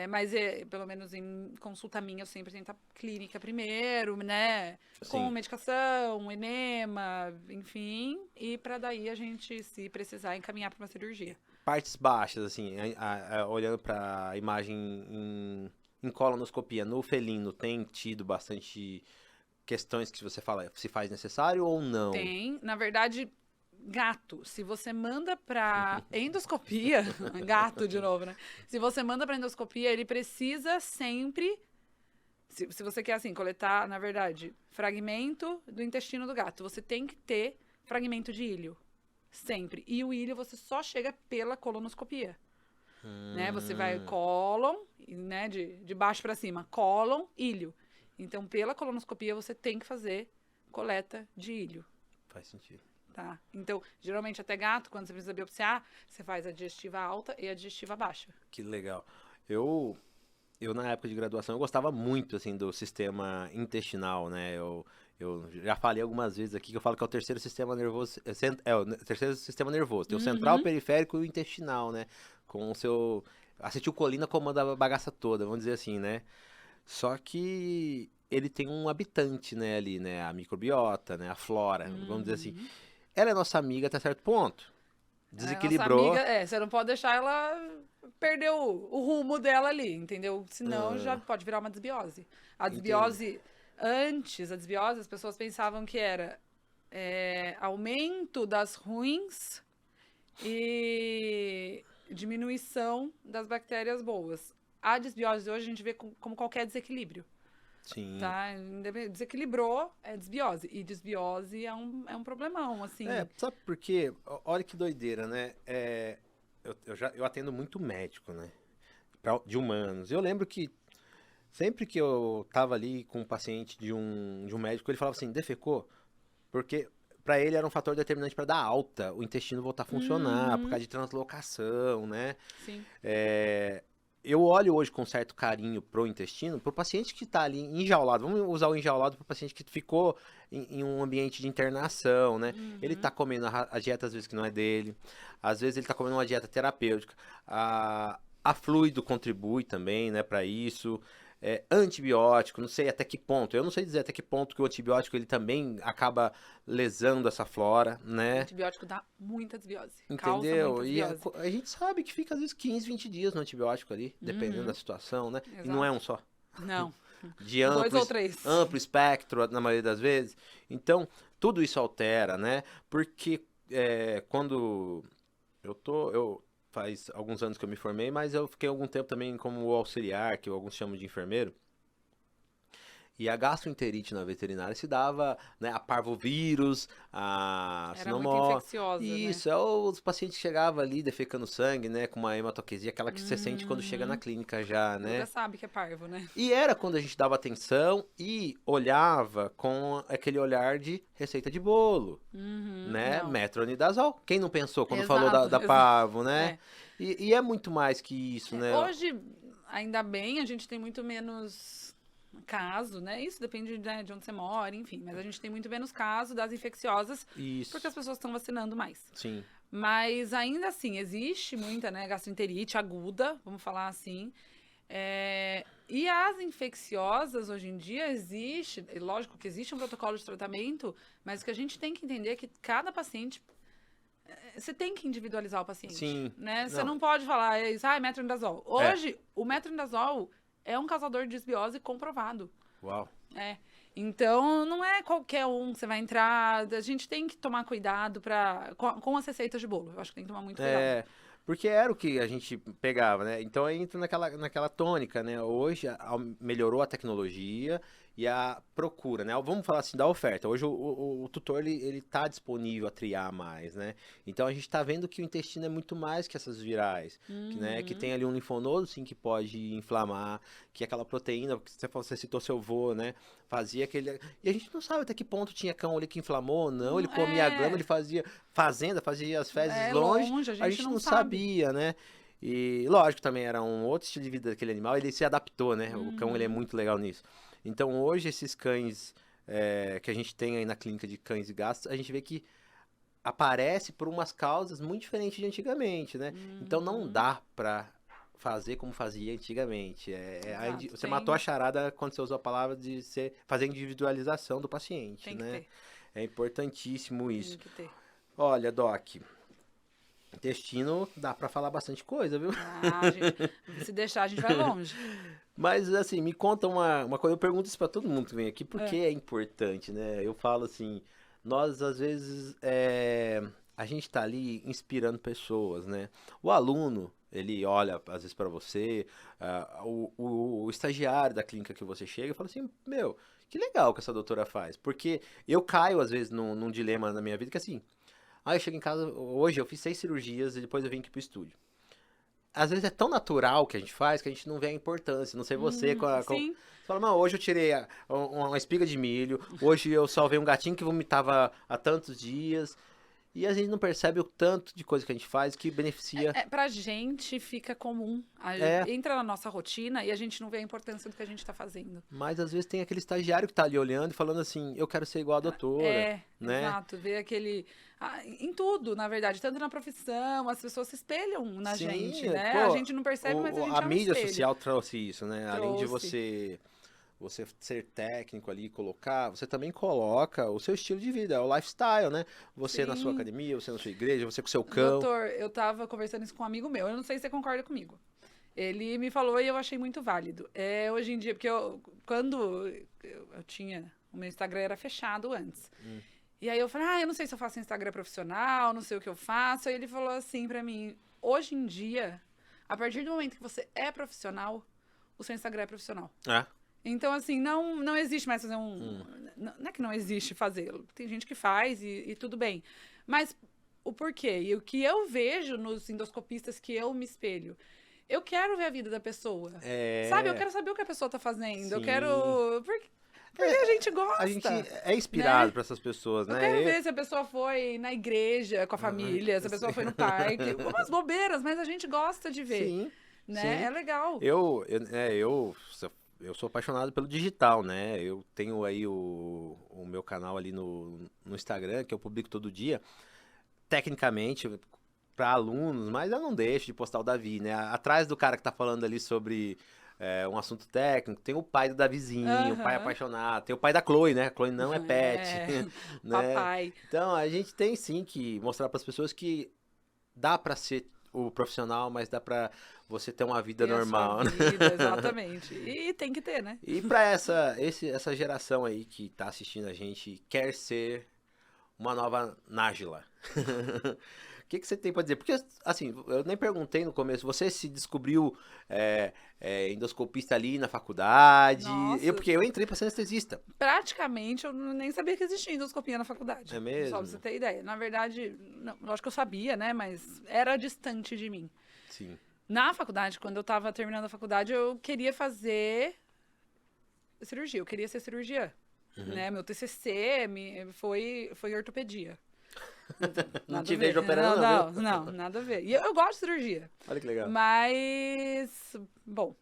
Mas, pelo menos em consulta minha, eu sempre tento a clínica primeiro, né? Com Sim. medicação, enema, enfim. E pra daí a gente, se precisar, encaminhar pra uma cirurgia. Partes baixas, assim, olhando pra imagem em colonoscopia, no felino, tem tido bastante questões que você fala, se faz necessário ou não? Tem, na verdade, gato, se você manda pra endoscopia, gato de novo, né? Se você manda pra endoscopia, ele precisa sempre, se você quer, assim, coletar, na verdade, fragmento do intestino do gato, você tem que ter fragmento de ilho, sempre. E o ilho você só chega pela colonoscopia. Né? Você vai cólon, né? De baixo pra cima, cólon, ilho. Então, pela colonoscopia, você tem que fazer coleta de ilho. Faz sentido. Tá? Então, geralmente, até gato, quando você precisa biopsiar, você faz a digestiva alta e a digestiva baixa. Que legal. Eu na época de graduação, eu gostava muito, assim, do sistema intestinal, né? Eu já falei algumas vezes aqui que eu falo que é o terceiro sistema nervoso. O terceiro sistema nervoso. Tem o central, o periférico e o intestinal, né? Com o seu. A acetilcolina comanda a bagaça toda, vamos dizer assim, né? Só que ele tem um habitante, né, ali, né? A microbiota, né? A flora, vamos dizer assim. Ela é nossa amiga até certo ponto. Desequilibrou. Nossa amiga, você não pode deixar ela perder o rumo dela ali, entendeu? Senão já pode virar uma desbiose. A desbiose, antes, a desbiose, as pessoas pensavam que era aumento das ruins e diminuição das bactérias boas. A desbiose hoje a gente vê como qualquer desequilíbrio. Sim. Tá? Desequilibrou, é desbiose. E desbiose é um problemão, assim. Sabe por quê? Olha que doideira, né? Eu atendo muito médico, né? De humanos. Eu lembro que sempre que eu tava ali com um paciente de um médico, ele falava assim, defecou? Porque para ele era um fator determinante para dar alta, o intestino voltar a funcionar, por causa de translocação, né? Sim. Eu olho hoje com certo carinho pro intestino, pro paciente que tá ali enjaulado. Vamos usar o enjaulado pro paciente que ficou em um ambiente de internação, né? Ele tá comendo a dieta às vezes que não é dele, às vezes ele tá comendo uma dieta terapêutica. A fluido contribui também, né, para isso. Antibiótico, não sei até que ponto. Eu não sei dizer até que ponto que o antibiótico ele também acaba lesando essa flora, né? O antibiótico dá muita desbiose. Entendeu? Causa muita desbiose. A gente sabe que fica às vezes 15, 20 dias no antibiótico ali, dependendo da situação, né? Exato. E não é um só. Não. De 2 ou 3. amplo espectro, na maioria das vezes. Então, tudo isso altera, né? Porque quando faz alguns anos que eu me formei, mas eu fiquei algum tempo também como auxiliar, que alguns chamam de enfermeiro. E a gastroenterite na veterinária se dava, né, a parvovírus, a Era muito infecciosa, Isso, né? os pacientes que chegavam ali defecando sangue, né, com uma hematoquesia, aquela que você sente quando chega na clínica já, né? Já sabe que é parvo, né? E era quando a gente dava atenção e olhava com aquele olhar de receita de bolo, né? Não. Metronidazol. Quem não pensou quando Exato, falou da exato. parvo, né? E é muito mais que isso, né? Hoje, ainda bem, a gente tem muito menos caso, né? Isso depende, né, de onde você mora, enfim. Mas a gente tem muito menos caso das infecciosas, Isso. porque as pessoas estão vacinando mais. Sim. Mas ainda assim, existe muita, né, gastroenterite aguda, vamos falar assim. E as infecciosas, hoje em dia, lógico que existe um protocolo de tratamento, mas o que a gente tem que entender é que cada paciente, você tem que individualizar o paciente. Sim. Né? Você não pode falar, metronidazol. Hoje, o metronidazol é um causador de desbiose comprovado. Uau. Então, não é qualquer um que você vai entrar. A gente tem que tomar cuidado com as receitas de bolo. Eu acho que tem que tomar muito cuidado. Porque era o que a gente pegava, né? Então aí entra naquela tônica, né? Hoje melhorou a tecnologia e a procura, né? Vamos falar assim da oferta. Hoje o tutor ele tá disponível a triar mais, né? Então a gente tá vendo que o intestino é muito mais que essas virais, né? Que tem ali um linfonodo sim que pode inflamar, que aquela proteína, que você citou seu avô, né? Fazia aquele. E a gente não sabe até que ponto tinha cão ali que inflamou ou não. Ele comia a grama, ele fazia as fezes longe. A gente não sabia, né? E lógico, também era um outro estilo de vida daquele animal, ele se adaptou, né? O cão ele é muito legal nisso. Então hoje esses cães que a gente tem aí na clínica de cães e gatos, a gente vê que aparece por umas causas muito diferentes de antigamente, né? Então não dá pra fazer como fazia antigamente. Você matou a charada quando você usou a palavra de fazer individualização do paciente, Tem que né? ter. É importantíssimo isso. Tem que ter. Olha, Doc, intestino dá pra falar bastante coisa, viu? Se deixar, a gente vai longe. Mas, assim, me conta uma coisa, eu pergunto isso pra todo mundo que vem aqui, porque é importante, né? Eu falo assim, nós, às vezes, a gente tá ali inspirando pessoas, né? O aluno, ele olha, às vezes, pra você, o estagiário da clínica que você chega e fala assim, meu, que legal que essa doutora faz. Porque eu caio, às vezes, num dilema na minha vida, que assim, eu chego em casa, hoje eu fiz 6 cirurgias e depois eu vim aqui pro estúdio. Às vezes é tão natural que a gente faz que a gente não vê a importância. Não sei você. Sim. Você fala, mas hoje eu tirei uma espiga de milho. Hoje eu salvei um gatinho que vomitava há tantos dias. E a gente não percebe o tanto de coisa que a gente faz que beneficia. Pra gente fica comum. Entra na nossa rotina e a gente não vê a importância do que a gente tá fazendo. Mas às vezes tem aquele estagiário que tá ali olhando e falando assim, eu quero ser igual a doutora. Né? Exato. Ver aquele... em tudo, na verdade. Tanto na profissão, as pessoas se espelham na gente, né? A gente não percebe, mas a gente é um mídia espelho. social trouxe isso, né? Além de você ser técnico ali e colocar, você também coloca o seu estilo de vida, o lifestyle, né? Você na sua academia, você na sua igreja, você com o seu cão. Doutor, eu tava conversando isso com um amigo meu, eu não sei se você concorda comigo. Ele me falou e eu achei muito válido. Hoje em dia, porque quando eu tinha, o meu Instagram era fechado antes. E aí eu falei, eu não sei se eu faço Instagram profissional, não sei o que eu faço. Aí ele falou assim pra mim, hoje em dia, a partir do momento que você é profissional, o seu Instagram é profissional. Então, assim, não existe mais fazer Não é que não existe fazer. Tem gente que faz e tudo bem. Mas o porquê? E o que eu vejo nos endoscopistas que eu me espelho? Eu quero ver a vida da pessoa. Sabe? Eu quero saber o que a pessoa tá fazendo. Sim. Eu quero... Porque a gente gosta. A gente é inspirado, né, para essas pessoas, né? Eu quero ver se a pessoa foi na igreja com a família, se a pessoa foi no parque. Umas bobeiras, mas a gente gosta de ver. Sim. Né? Sim. É legal. Eu sou apaixonado pelo digital, né? Eu tenho aí o meu canal ali no Instagram, que eu publico todo dia, tecnicamente, para alunos, mas eu não deixo de postar o Davi, né? Atrás do cara que tá falando ali sobre um assunto técnico, tem o pai do Davizinho, o pai apaixonado, tem o pai da Chloe, né? A Chloe não é pet, né? Papai. Então, a gente tem sim que mostrar para as pessoas que dá para ser o profissional, mas dá pra você ter uma vida normal. A sua vida, exatamente. E tem que ter, né? E pra essa geração aí que tá assistindo a gente, quer ser uma nova Nájila. O que você tem pra dizer? Porque, assim, eu nem perguntei no começo, você se descobriu endoscopista ali na faculdade? Porque eu entrei pra ser anestesista. Praticamente, eu nem sabia que existia endoscopia na faculdade. É mesmo? Só pra você ter ideia. Na verdade, lógico que eu sabia, né? Mas era distante de mim. Sim. Na faculdade, quando eu tava terminando a faculdade, eu queria fazer cirurgia. Eu queria ser cirurgiã. Né? Meu TCC foi ortopedia. Não te vejo operando, não, nada a ver. E eu gosto de cirurgia. Olha que legal. Mas, bom,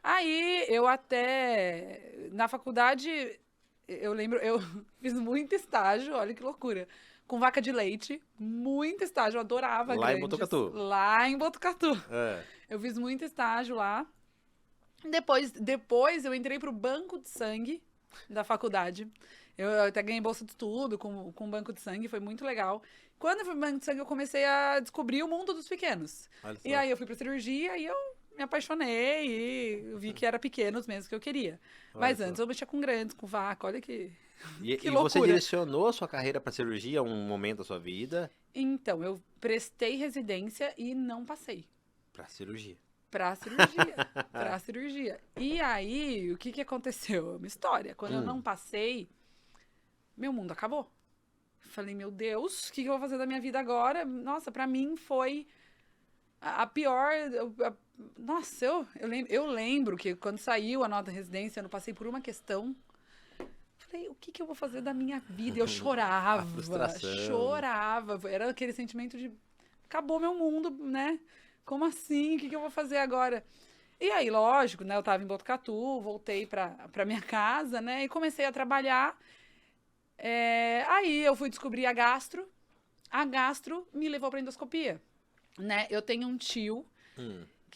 aí eu até, na faculdade, eu lembro, eu fiz muito estágio, olha que loucura, com vaca de leite, muito estágio, eu adorava. Lá em Botucatu? Lá em Botucatu. Eu fiz muito estágio lá. Depois eu entrei pro banco de sangue da faculdade. Eu até ganhei bolsa de estudo com banco de sangue, foi muito legal. Quando eu fui pro banco de sangue, eu comecei a descobrir o mundo dos pequenos. E aí eu fui pra cirurgia e eu me apaixonei e eu vi que era pequenos mesmo que eu queria. Mas antes eu mexia com grandes, com vaca, olha que E você direcionou a sua carreira pra cirurgia um momento da sua vida? Então, eu prestei residência e não passei. Pra cirurgia. Pra cirurgia. Pra cirurgia. E aí, o que aconteceu? Uma história. Quando eu não passei, meu mundo acabou. Falei, meu Deus, o que eu vou fazer da minha vida agora? Nossa, pra mim foi a pior... Nossa, eu lembro que quando saiu a nota de residência, eu não passei por uma questão. Falei, o que eu vou fazer da minha vida? Eu chorava, chorava. Era aquele sentimento de, acabou meu mundo, né? Como assim? O que eu vou fazer agora? E aí, lógico, né? Eu tava em Botucatu, voltei pra minha casa, né? E comecei a trabalhar. Aí eu fui descobrir a gastro. A gastro me levou pra endoscopia, né? Eu tenho um tio...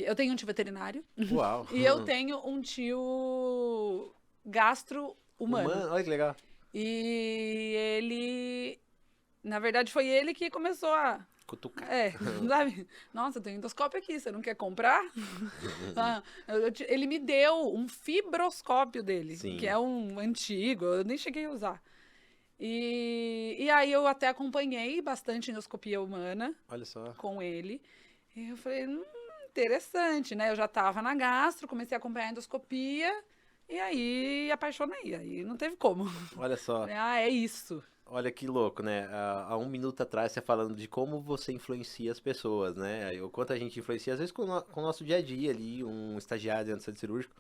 Eu tenho um tio veterinário. Uau! E eu tenho um tio gastro-humano. Olha que legal. E ele... Na verdade, foi ele que começou a... Cutucar. Sabe? Nossa, tem endoscópio aqui, você não quer comprar? Ele me deu um fibroscópio dele, Sim. Que é um antigo, eu nem cheguei a usar. E aí eu até acompanhei bastante endoscopia humana. Olha só. Com ele. E eu falei, interessante, né? Eu já tava na gastro, comecei a acompanhar a endoscopia e aí apaixonei. Aí não teve como. Olha só. É isso. Olha que louco, né? Há um minuto atrás você falando de como você influencia as pessoas, né? O quanto a gente influencia, às vezes, com o nosso dia a dia ali, um estagiário dentro do centro cirúrgico.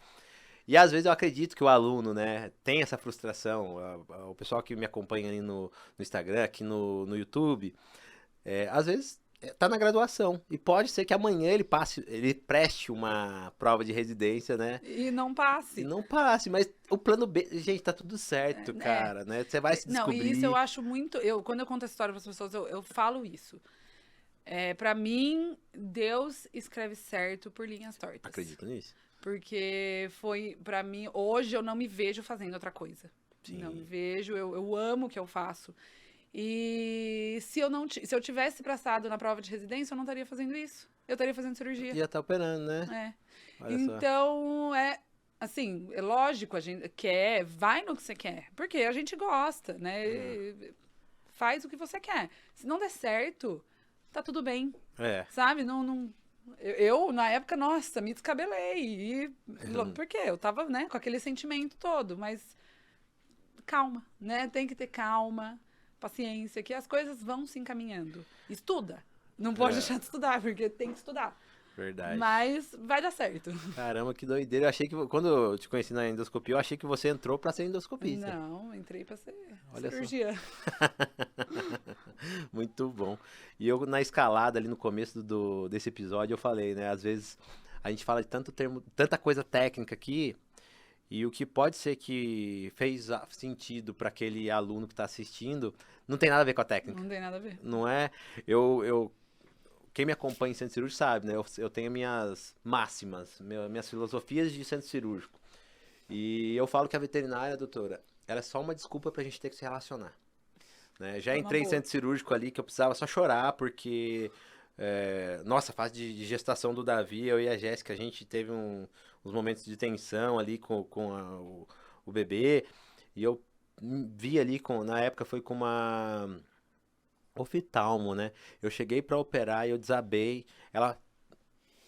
E às vezes eu acredito que o aluno, né, tem essa frustração. O pessoal que me acompanha ali no Instagram, aqui no YouTube, às vezes tá na graduação. E pode ser que amanhã ele preste uma prova de residência, né? E não passe. Mas o plano B, gente, tá tudo certo, cara, né? Você vai se descobrir. Não, e isso eu acho muito... Quando eu conto essa história para as pessoas, eu falo isso. Pra mim, Deus escreve certo por linhas tortas. Acredito nisso. Porque foi, pra mim, hoje eu não me vejo fazendo outra coisa. Sim. Não me vejo, eu amo o que eu faço. E se eu tivesse passado na prova de residência, eu não estaria fazendo isso. Eu estaria fazendo cirurgia. Ia estar operando, né? Então, assim, é lógico, a gente quer, vai no que você quer. Porque a gente gosta, né? Faz o que você quer. Se não der certo, tá tudo bem, É. sabe? Eu, na época, nossa, me descabelei. Por quê? Eu tava, né, com aquele sentimento todo, mas calma, né? Tem que ter calma, paciência, que as coisas vão se encaminhando. Estuda. Não pode deixar de estudar, porque tem que estudar. Verdade. Mas vai dar certo. Caramba, que doideira. Eu achei que, quando eu te conheci na endoscopia, eu achei que você entrou pra ser endoscopista. Não, entrei pra ser Olha cirurgia. Muito bom. E eu, na escalada ali no começo desse episódio, eu falei, né? Às vezes a gente fala de tanto termo, tanta coisa técnica aqui, e o que pode ser que fez sentido para aquele aluno que está assistindo, não tem nada a ver com a técnica. Não tem nada a ver. Não é? Quem me acompanha em centro cirúrgico sabe, né? Eu tenho minhas máximas, minhas filosofias de centro cirúrgico. E eu falo que a veterinária, doutora, ela é só uma desculpa pra gente ter que se relacionar. Né? Já entrei em centro cirúrgico ali que eu precisava só chorar, porque... nossa, a fase de gestação do Davi, eu e a Jéssica, a gente teve uns momentos de tensão ali com o bebê. E eu vi ali, na época foi com uma... oftalmo, né? Eu cheguei pra operar e eu desabei. Ela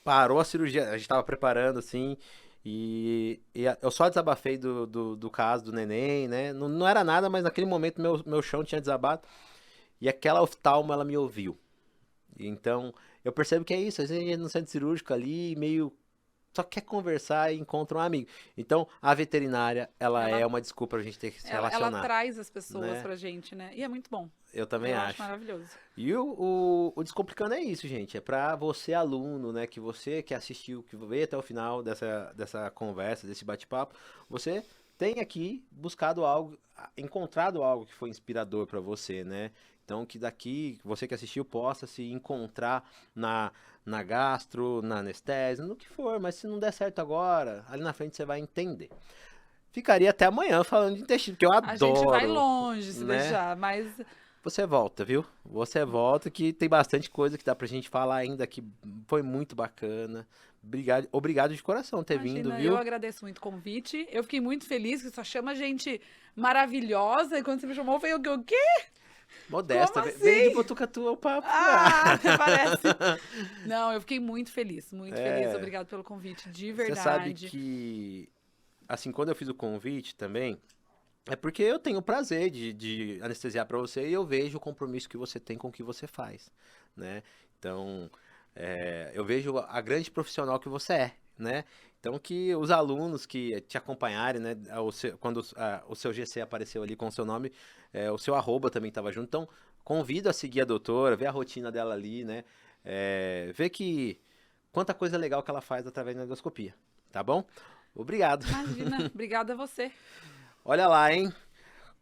parou a cirurgia, a gente tava preparando assim, e eu só desabafei do caso do neném, né? Não era nada, mas naquele momento meu chão tinha desabado. E aquela oftalmo, ela me ouviu. Então, eu percebo que é isso, a gente no centro cirúrgico ali, meio só quer conversar e encontra um amigo. Então, a veterinária, ela é uma desculpa pra gente ter que se relacionar. Ela traz as pessoas, né, pra gente, né? E é muito bom. Eu também acho. Acho maravilhoso. E o Descomplicando é isso, gente. É pra você, aluno, né? Que você que assistiu, que veio até o final dessa conversa, desse bate-papo, você tem aqui buscado algo, encontrado algo que foi inspirador pra você, né? Então, que daqui, você que assistiu, possa se encontrar na gastro, na anestesia, no que for. Mas se não der certo agora, ali na frente você vai entender. Ficaria até amanhã falando de intestino, porque eu adoro. A gente vai longe se né? deixar, mas... Você volta, viu? Você volta, que tem bastante coisa que dá pra gente falar ainda, que foi muito bacana. Obrigado de coração por ter vindo, viu? Eu agradeço muito o convite. Eu fiquei muito feliz que só chama gente maravilhosa. E quando você me chamou, eu falei, o quê? Modesta, Como assim? vem de Botucatu ao papo. Até parece. Não, eu fiquei muito feliz, muito feliz. Obrigado pelo convite, de verdade. Você sabe que, assim, quando eu fiz o convite também, é porque eu tenho o prazer de anestesiar pra você e eu vejo o compromisso que você tem com o que você faz, né? Então, eu vejo a grande profissional que você é, né? Então, que os alunos que te acompanharem, né? Quando o seu GC apareceu ali com o seu nome, o seu arroba também estava junto. Então, convido a seguir a doutora, ver a rotina dela ali, né? Ver quanta coisa legal que ela faz através da endoscopia, tá bom? Obrigado. Imagina, obrigada a você. Olha lá, hein?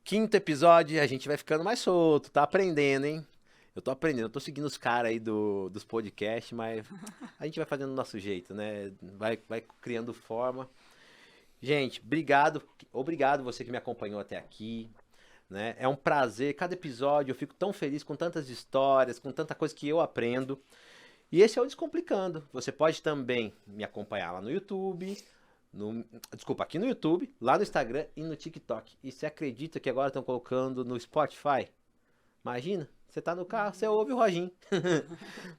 5º episódio, a gente vai ficando mais solto, tá aprendendo, hein? Eu tô aprendendo, eu tô seguindo os caras aí dos podcasts, mas a gente vai fazendo do nosso jeito, né? Vai criando forma. Gente, obrigado você que me acompanhou até aqui, né? É um prazer, cada episódio eu fico tão feliz com tantas histórias, com tanta coisa que eu aprendo. E esse é o Descomplicando. Você pode também me acompanhar lá no YouTube, aqui no YouTube, lá no Instagram e no TikTok. E você acredita que agora estão colocando no Spotify? Imagina, você tá no carro, você ouve o Roginho.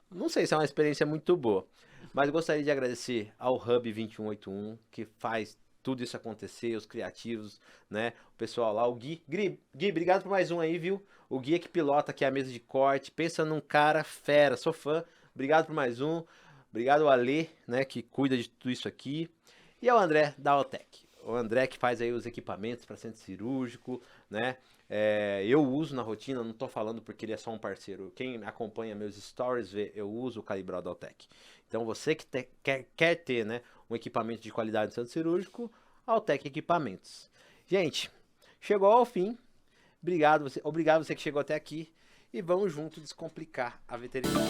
Não sei se é uma experiência muito boa, mas gostaria de agradecer ao Hub 2181, que faz tudo isso acontecer, os criativos, né? O pessoal lá, o Gui. Gui, obrigado por mais um aí, viu? O Gui é que pilota aqui a mesa de corte, pensa num cara fera, sou fã. Obrigado por mais um. Obrigado ao Alê, né, que cuida de tudo isso aqui. E ao André da Altec. O André que faz aí os equipamentos para centro cirúrgico, né? Eu uso na rotina, não tô falando porque ele é só um parceiro. Quem acompanha meus stories vê, eu uso o calibrado da Altec. Então você que quer ter, né, um equipamento de qualidade no centro cirúrgico, Altec Equipamentos. Gente, chegou ao fim. Obrigado você que chegou até aqui. E vamos junto descomplicar a veterinária.